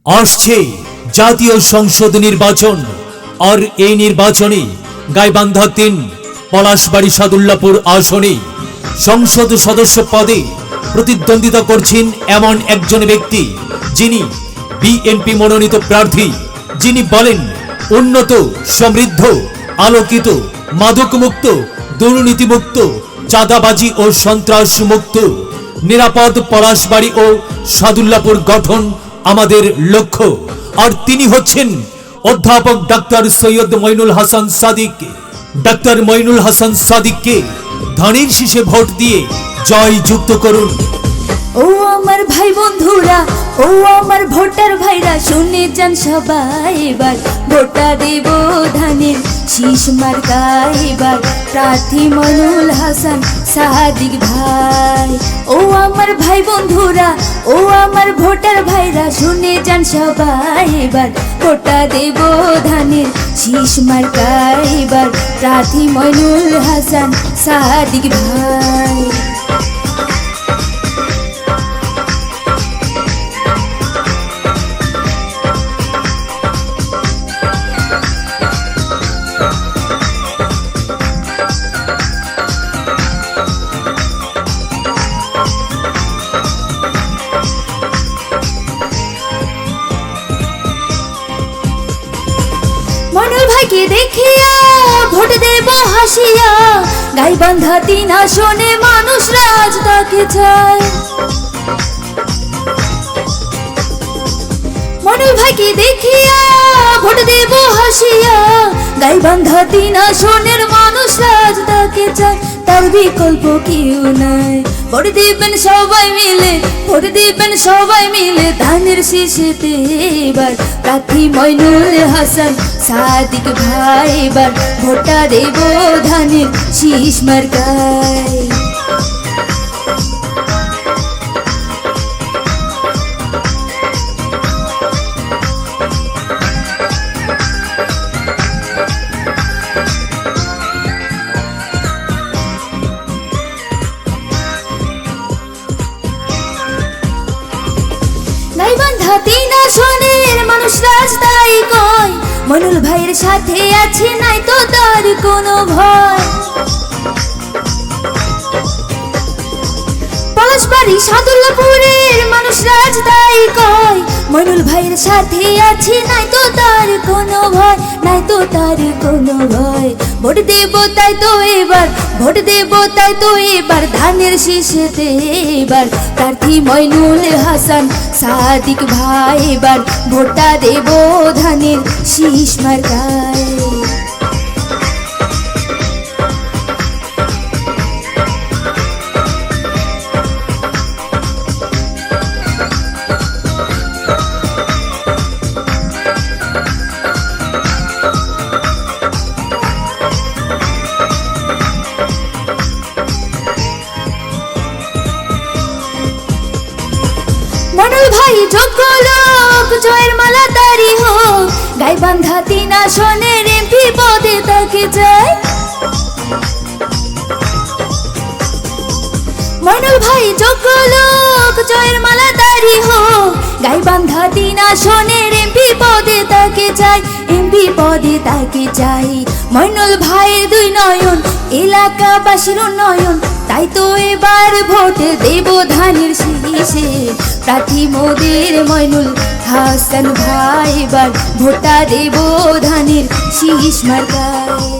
আসছে জাতীয় সংসদ নির্বাচন। আর এই নির্বাচনে গাইবান্ধা ৩ পলাশবাড়ী সাদুল্লাপুর আসনে সংসদ সদস্য পদে প্রতিদ্বন্দ্বিতা করছেন এমন একজন ব্যক্তি, যিনি বিএনপি মনোনীত প্রার্থী, যিনি বলেন উন্নত, সমৃদ্ধ, আলোকিত, মাদকমুক্ত, দুর্নীতিমুক্ত, চাঁদাবাজি ও সন্ত্রাস মুক্ত নিরাপদ পলাশবাড়ী ও সাদুল্লাপুর গঠন আমাদের লক্ষ্য। আর তিনি হচ্ছেন অধ্যাপক ডাক্তার সৈয়দ মঈনুল হাসান সাদিক। ডাক্তার মঈনুল হাসান সাদিককে ধানের শীষে ভোট দিয়ে জয়যুক্ত করুন। ও আমার ভাই বন্ধুরা, ও আমার ভোটার ভাইরা, শুনে যান সবাই, এবার ভোটটা দেব ধানের শীষ মার্কায়, এবার প্রার্থী মঈনুল হাসান সাদিক ভাই। ও আমার ভাই বন্ধুরা, ও আমার ভোটার ভাইরা, শুনে যান সবাই, এবার ভোটটা দেব ধানের শীষ মার্কায়, এবার প্রার্থী মঈনুল হাসান সাদিক ভাই। মনুল ভাইকে দেখিয়া ভোট দেব হাসিয়া, গাইবান্ধা ৩ আসনে মানুষ রাজ তাকে চায়। মনুল ভাইকে দেখিয়া ভোট দেব হাসিয়া, গাইবান্ধা ৩ আসনের মানুষ রাজ তাকে চায়, তার বিকল্প কেউ নাই। ভোট দিবেন সবাই মিলে, ভোট দিবেন সবাই মিলে ধানের শীষেতে, এবার প্রার্থী মঈনুল হাসান সাদিক ভাই, এবার ভোটটা দেব ধানের শীষ মার্কায়। গাইবান্ধা ৩ আসনের মানুষ রাজ তাই কয়, মনুল ভাইয়ের সাথে আছে, নাই তো তার কোনো ভয়। পলাশবাড়ী সাদুল্লাপুরের মানুষ রাজ তাই কয়, মনুল ভাইয়ের সাথে আছে, নাই তো তার কোনো ভয়, নাই তো তার কোনো ভয়। ভোট দেব তাই তো এবার, ভোট দেব তাই তো এবার ধানের শীষেতে, এবার প্রার্থী মঈনুল হাসান সাদিক ভাই, এবার ভোটটা দেব ধানের শীষ মার্কায়। মনুল ভাই যোগ্য লোক, জয়ের মালা তারি হোক, গাইবান্ধা ৩ আসনের এমপি পদে তাকে চাই। মনুল ভাই যোগ্য লোক, জয়ের মালা তারি হোক, গাইবান্ধা ৩ আসনের এমপি পদে তাকে চাই, এমপি পদে তাকে চাই। মনুল ভাইয়ের ২ নয়ন, এলাকাবাসীর উন্নয়ন, তাই তো এবার ভোট দেব ধানের শীষে, প্রার্থী মোদের মঈনুল হাসান ভাই, এবার ভোটটা দেব ধানের শীষ মার্কায়।